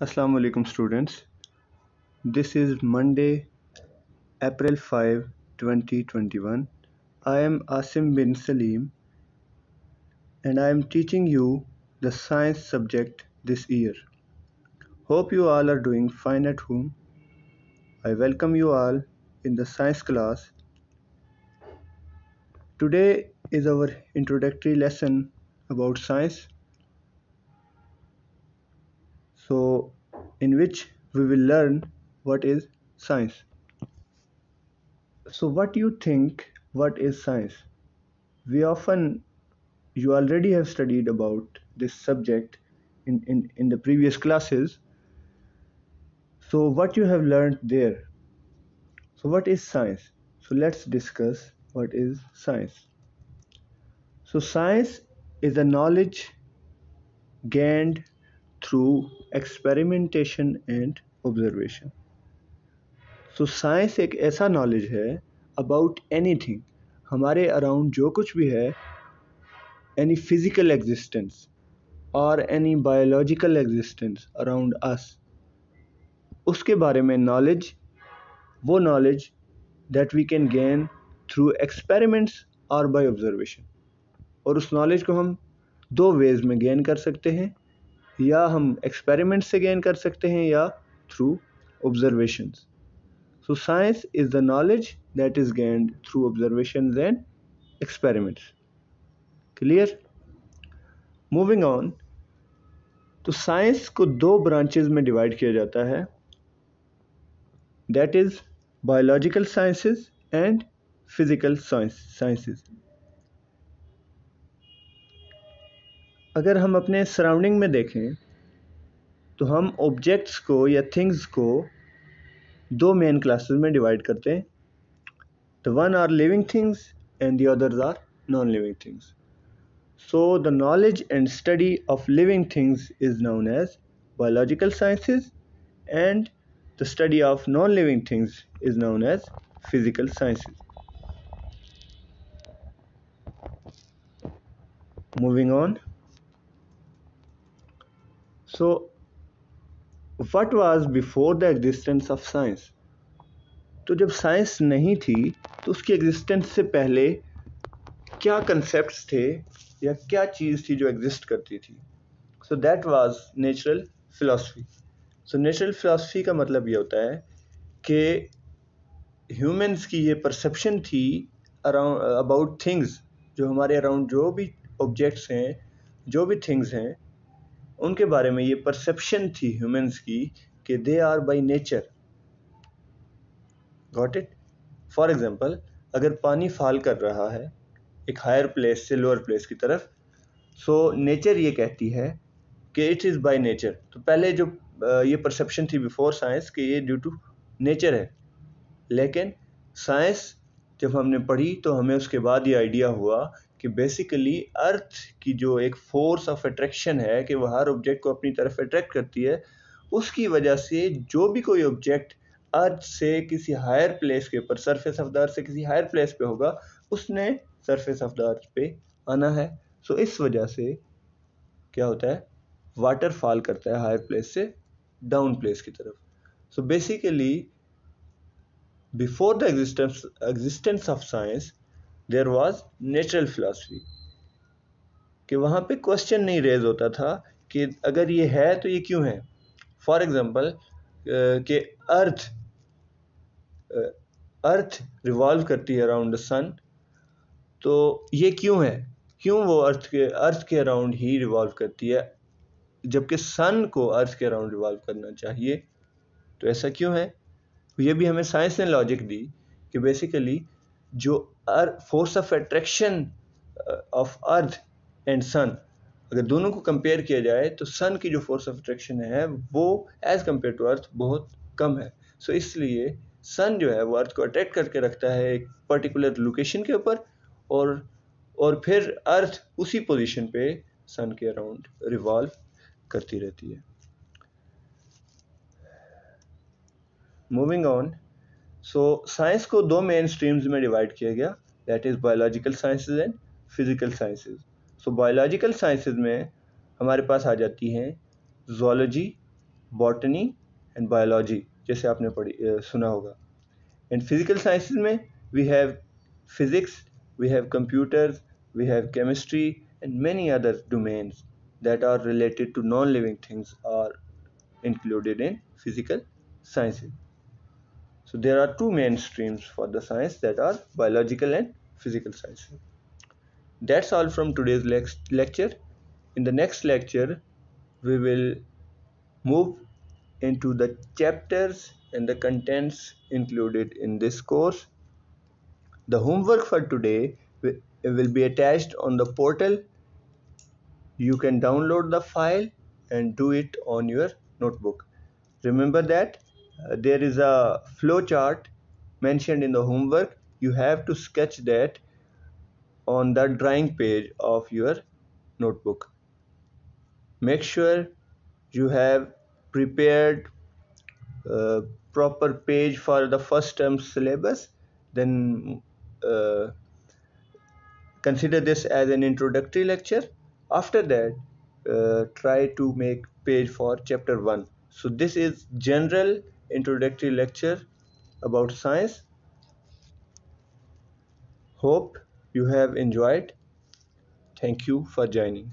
Assalamu alaikum students. This is Monday, April 5, 2021. I am Asim bin Salim and I am teaching you the science subject this year. Hope you all are doing fine at home. I welcome you all in the science class. Today is our introductory lesson about science. So, in which we will learn what is science. So, what do you think what is science? We often You already have studied about this subject in the previous classes. So what you have learned there? So what is science? So let's discuss what is science. So science is a knowledge gained through experimentation and observation. So science एक ऐसा knowledge है about anything, हमारे around जो कुछ भी है, any physical existence और any biological existence around us, उसके बारे में नॉलेज, वो knowledge that we can gain through experiments और बाय ऑब्जर्वेशन। और उस नॉलेज को हम दो वेज में गेन कर सकते हैं, या हम एक्सपेरिमेंट से गेन कर सकते हैं या through observations. So science is the knowledge that is gained through observations and experiments. Clear? Moving on, तो साइंस को दो ब्रांचेज में डिवाइड किया जाता है, that is biological sciences and physical sciences. अगर हम अपने सराउंडिंग में देखें तो हम ऑब्जेक्ट्स को या थिंग्स को दो मेन क्लासेस में डिवाइड करते हैं. The one are living things and the others are non living things. So the knowledge and study of living things is known as biological sciences, and the study of non-living things is known as physical sciences. Moving on. So what was before the existence of science? तो जब science नहीं थी तो उसकी existence से पहले क्या concepts थे या क्या चीज़ थी जो एग्जिस्ट करती थी? So that was natural philosophy. So natural philosophy का मतलब ये होता है कि ह्यूमंस की ये परसेप्शन थी अराउंड अबाउट थिंग्स, जो हमारे अराउंड जो भी ऑब्जेक्ट्स हैं, जो भी थिंग्स हैं, उनके बारे में ये परसेप्शन थी ह्यूमंस की कि they are by nature. Got it? For example, अगर पानी फॉल कर रहा है एक हायर प्लेस से लोअर प्लेस की तरफ, सो नेचर ये कहती है कि इट इज़ बाय नेचर. तो पहले जो ये परसेप्शन थी बिफोर साइंस कि ये ड्यू टू नेचर है, लेकिन साइंस जब हमने पढ़ी तो हमें उसके बाद ये आइडिया हुआ कि बेसिकली अर्थ की जो एक फोर्स ऑफ अट्रैक्शन है कि वह हर ऑब्जेक्ट को अपनी तरफ अट्रैक्ट करती है, उसकी वजह से जो भी कोई ऑब्जेक्ट अर्थ से किसी हायर प्लेस के ऊपर, सरफेस ऑफ द अर्थ से किसी हायर प्लेस पे होगा, उसने सरफेस ऑफ द अर्थ पे आना है. सो इस वजह से क्या होता है, वाटर फॉल करता है हायर प्लेस से डाउन प्लेस की तरफ. So basically before the existence of science there was natural philosophy, कि वहाँ पे क्वेश्चन नहीं रेज होता था कि अगर ये है तो ये क्यों है. फॉर एग्जांपल कि अर्थ रिवॉल्व करती है अराउंड द सन, तो ये क्यों है, क्यों वो अर्थ के अराउंड ही रिवॉल्व करती है जबकि सन को अर्थ के अराउंड रिवॉल्व करना चाहिए, तो ऐसा क्यों है? ये भी हमें साइंस ने लॉजिक दी कि बेसिकली जो force of attraction of earth and sun, अगर दोनों को कंपेयर किया जाए तो सन की जो फोर्स ऑफ अट्रैक्शन है वो एज कंपेयर टू अर्थ बहुत कम है. सो इसलिए सन जो है वो अर्थ को अट्रैक्ट करके रखता है एक पर्टिकुलर लोकेशन के ऊपर, और फिर अर्थ उसी पोजीशन पे सन के अराउंड रिवॉल्व करती रहती है. मूविंग ऑन, सो साइंस को दो मेन स्ट्रीम्स में डिवाइड किया गया, that is biological sciences and physical sciences. So biological sciences में हमारे पास आ जाती हैं ज़ूलॉजी, बॉटनी एंड बायोलॉजी, जैसे आपने सुना होगा। एंड फिजिकल साइंसेज में we have physics, we have computers, we have chemistry and many other domains that are related to non-living things are included in physical sciences. So there are two main streams for the science, that are biological and physical sciences. That's all from today's lecture. In the next lecture, we will move into the chapters and the contents included in this course. The homework for today will be attached on the portal. You can download the file and do it on your notebook. Remember that there is a flow chart mentioned in the homework. You have to sketch that on the drawing page of your notebook. Make sure you have prepared a proper page for the first term syllabus. Then consider this as an introductory lecture. After that, try to make page for chapter 1. So this is general introductory lecture about science. Hope you have enjoyed. Thank you for joining.